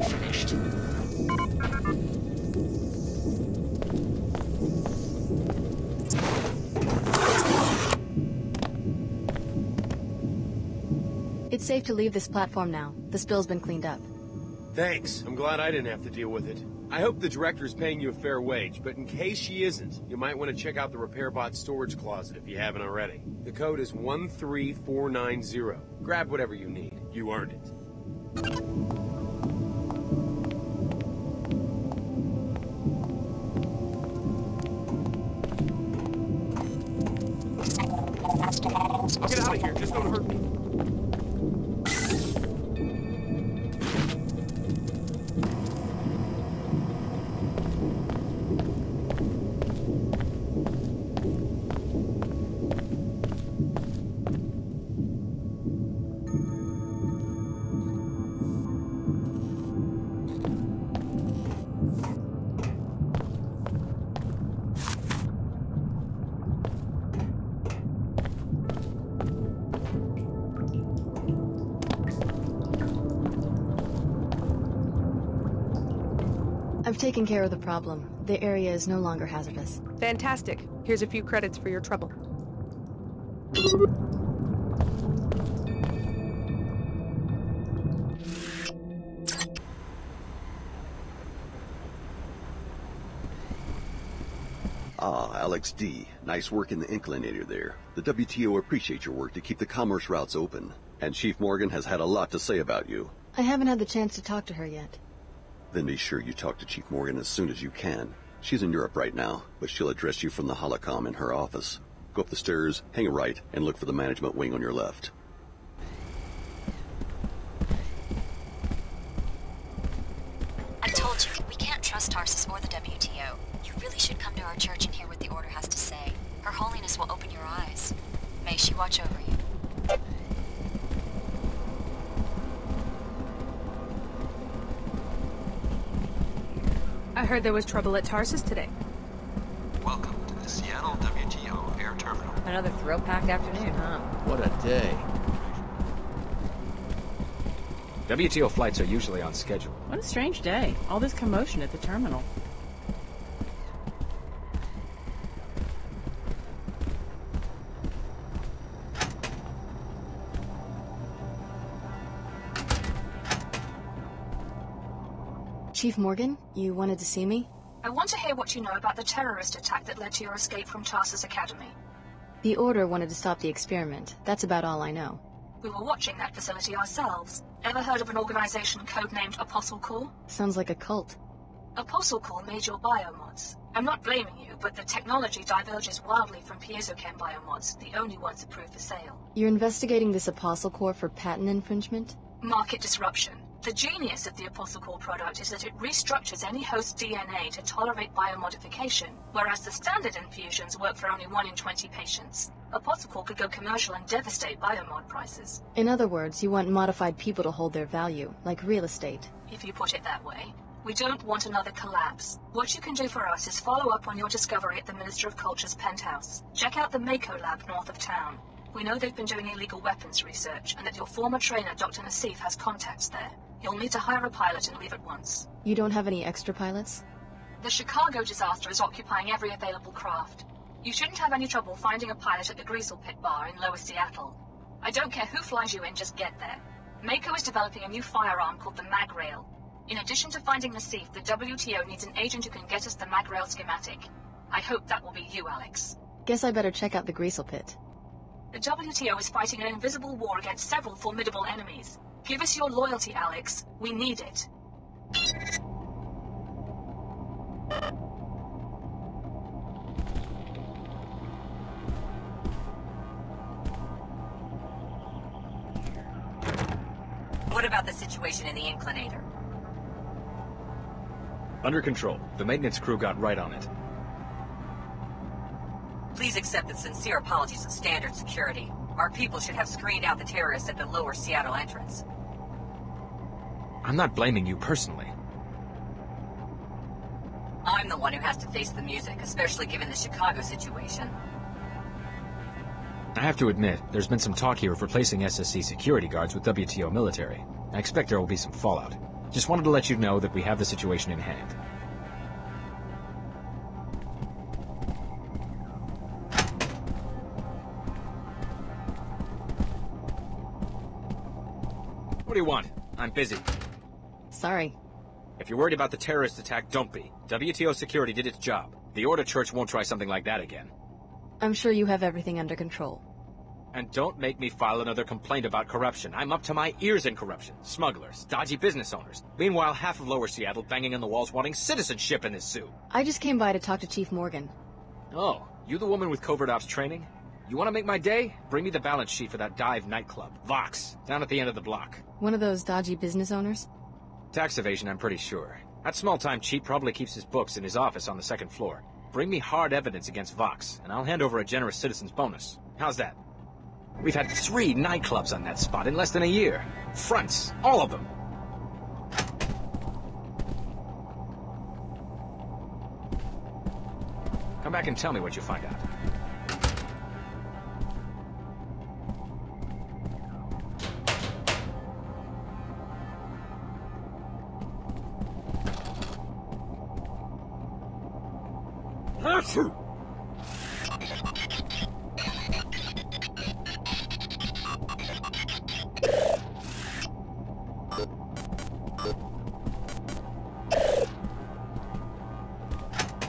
Finished. It's safe to leave this platform now. The spill's been cleaned up. Thanks. I'm glad I didn't have to deal with it. I hope the director's paying you a fair wage, but in case she isn't, you might want to check out the repair bot storage closet if you haven't already. The code is 13490. Grab whatever you need. You earned it. I'll get out of here, just don't hurt me. I've taken care of the problem. The area is no longer hazardous. Fantastic. Here's a few credits for your trouble. Ah, Alex D. Nice work in the Inclinator there. The WTO appreciates your work to keep the commerce routes open. And Chief Morgan has had a lot to say about you. I haven't had the chance to talk to her yet. Then be sure you talk to Chief Morgan as soon as you can. She's in Europe right now, but she'll address you from the holocom in her office. Go up the stairs, hang a right, and look for the management wing on your left. I told you, we can't trust Tarsus or the WTO. You really should come to our church and hear what the Order has to say. Her Holiness will open your eyes. May she watch over you. I heard there was trouble at Tarsus today. Welcome to the Seattle WTO Air Terminal. Another thrill-packed afternoon, huh? What a day. WTO flights are usually on schedule. What a strange day. All this commotion at the terminal. Chief Morgan, you wanted to see me? I want to hear what you know about the terrorist attack that led to your escape from Tarsus Academy. The Order wanted to stop the experiment. That's about all I know. We were watching that facility ourselves. Ever heard of an organization codenamed Apostle Corps? Sounds like a cult. Apostle Corps made your biomods. I'm not blaming you, but the technology diverges wildly from piezochem biomods, the only ones approved for sale. You're investigating this Apostle Corps for patent infringement? Market disruption. The genius of the Apostle Corps product is that it restructures any host DNA to tolerate biomodification, whereas the standard infusions work for only 1 in 20 patients. Apostle Corps could go commercial and devastate biomod prices. In other words, you want modified people to hold their value, like real estate. If you put it that way. We don't want another collapse. What you can do for us is follow up on your discovery at the Minister of Culture's penthouse. Check out the Mako lab north of town. We know they've been doing illegal weapons research, and that your former trainer, Dr. Nassif, has contacts there. You'll need to hire a pilot and leave at once. You don't have any extra pilots? The Chicago disaster is occupying every available craft. You shouldn't have any trouble finding a pilot at the Greasel Pit Bar in Lower Seattle. I don't care who flies you in, just get there. Mako is developing a new firearm called the MagRail. In addition to finding Nassif, the WTO needs an agent who can get us the MagRail schematic. I hope that will be you, Alex. Guess I better check out the Greasel Pit. The WTO is fighting an invisible war against several formidable enemies. Give us your loyalty, Alex. We need it. What about the situation in the Inclinator? Under control. The maintenance crew got right on it. Please accept the sincere apologies of standard security. Our people should have screened out the terrorists at the lower Seattle entrance. I'm not blaming you personally. I'm the one who has to face the music, especially given the Chicago situation. I have to admit, there's been some talk here of replacing SSC security guards with WTO military. I expect there will be some fallout. Just wanted to let you know that we have the situation in hand. What do you want? I'm busy. Sorry. If you're worried about the terrorist attack, don't be. WTO security did its job. The Order Church won't try something like that again. I'm sure you have everything under control. And don't make me file another complaint about corruption. I'm up to my ears in corruption. Smugglers, dodgy business owners. Meanwhile, half of Lower Seattle banging on the walls wanting citizenship in this zoo. I just came by to talk to Chief Morgan. Oh, you the woman with covert ops training? You want to make my day? Bring me the balance sheet for that dive nightclub, Vox, down at the end of the block. One of those dodgy business owners? Tax evasion, I'm pretty sure. That small-time cheat probably keeps his books in his office on the second floor. Bring me hard evidence against Vox, and I'll hand over a generous citizen's bonus. How's that? We've had 3 nightclubs on that spot in less than a year. Fronts, all of them. Come back and tell me what you find out.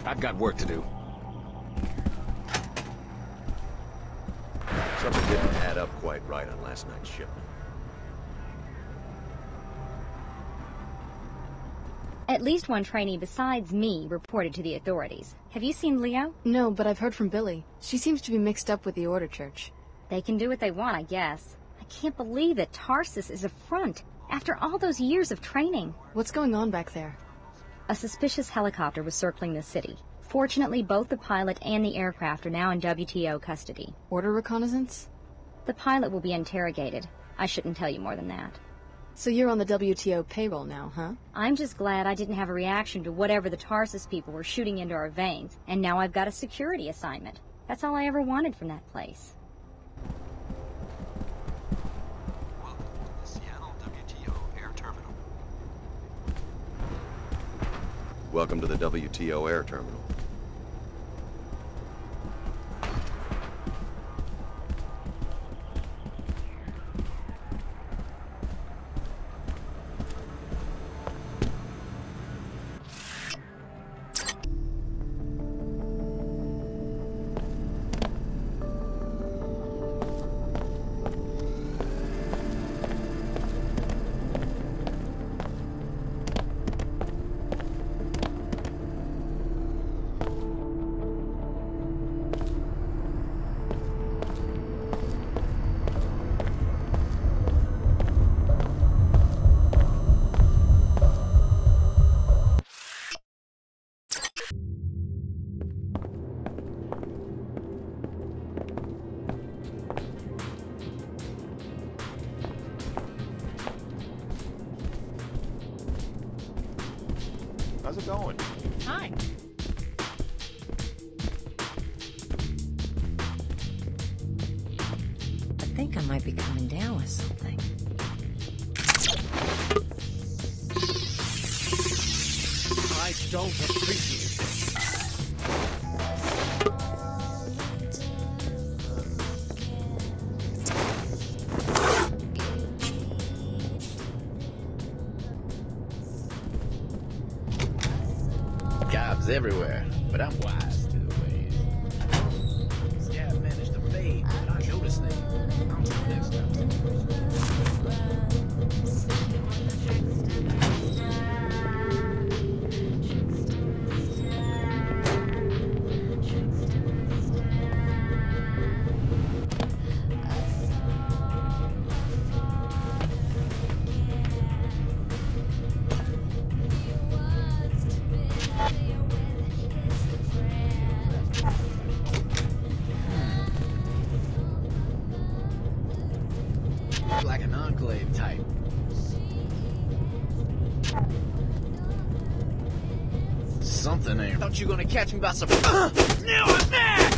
I've got work to do. Something didn't add up quite right on last night's shipment. At least one trainee besides me reported to the authorities. Have you seen Leo? No, but I've heard from Billy. She seems to be mixed up with the Order Church. They can do what they want, I guess. I can't believe that Tarsus is a front after all those years of training. What's going on back there? A suspicious helicopter was circling the city. Fortunately, both the pilot and the aircraft are now in WTO custody. Order reconnaissance? The pilot will be interrogated. I shouldn't tell you more than that. So you're on the WTO payroll now, huh? I'm just glad I didn't have a reaction to whatever the Tarsus people were shooting into our veins, and now I've got a security assignment. That's all I ever wanted from that place. Welcome to the Seattle WTO Air Terminal. Welcome to the WTO Air Terminal. How's it going? Hi. I think I might be coming down with something. I don't appreciate it. Gobs everywhere, but I'm wise to the ways. Scab managed to fade, but I noticed they. I'll do the next time. Like an enclave type. Something ain't. Thought you gonna catch me by surprise. Now I'm back!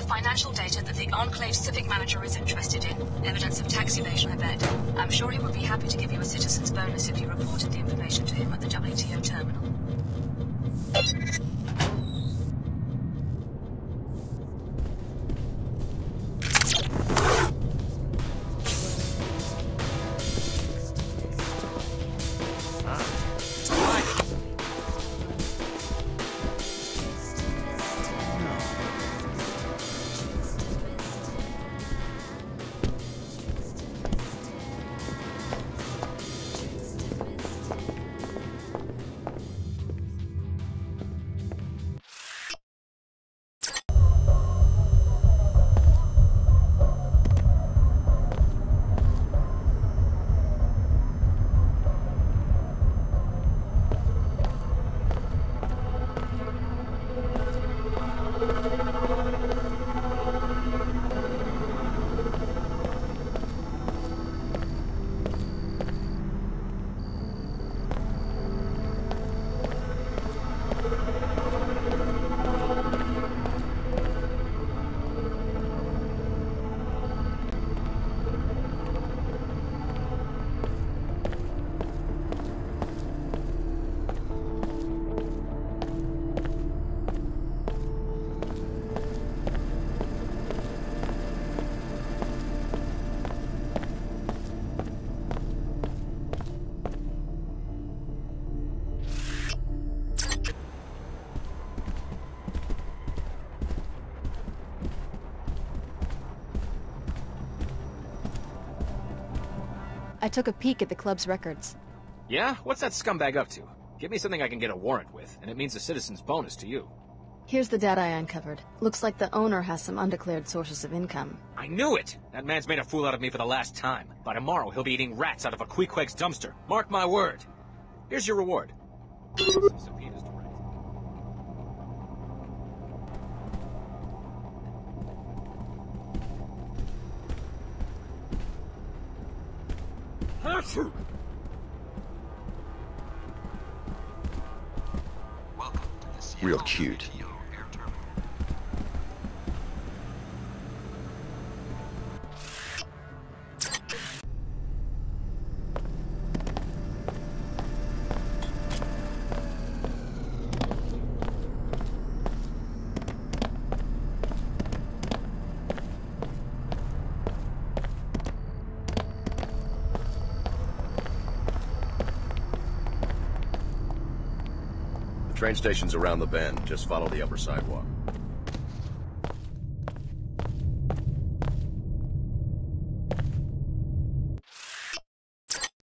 Financial data that the Enclave's civic manager is interested in. Evidence of tax evasion, I bet. I'm sure he would be happy to give you a citizen's bonus if you reported the information to him at the WTO terminal. I took a peek at the club's records. Yeah? What's that scumbag up to? Give me something I can get a warrant with, and it means a citizen's bonus to you. Here's the data I uncovered. Looks like the owner has some undeclared sources of income. I knew it! That man's made a fool out of me for the last time. By tomorrow, he'll be eating rats out of a Queequeg's dumpster. Mark my word. Here's your reward. Some subpoenas to write. Welcome to the Seattle Real cute. WTO air terminal. The train station's around the bend. Just follow the upper sidewalk.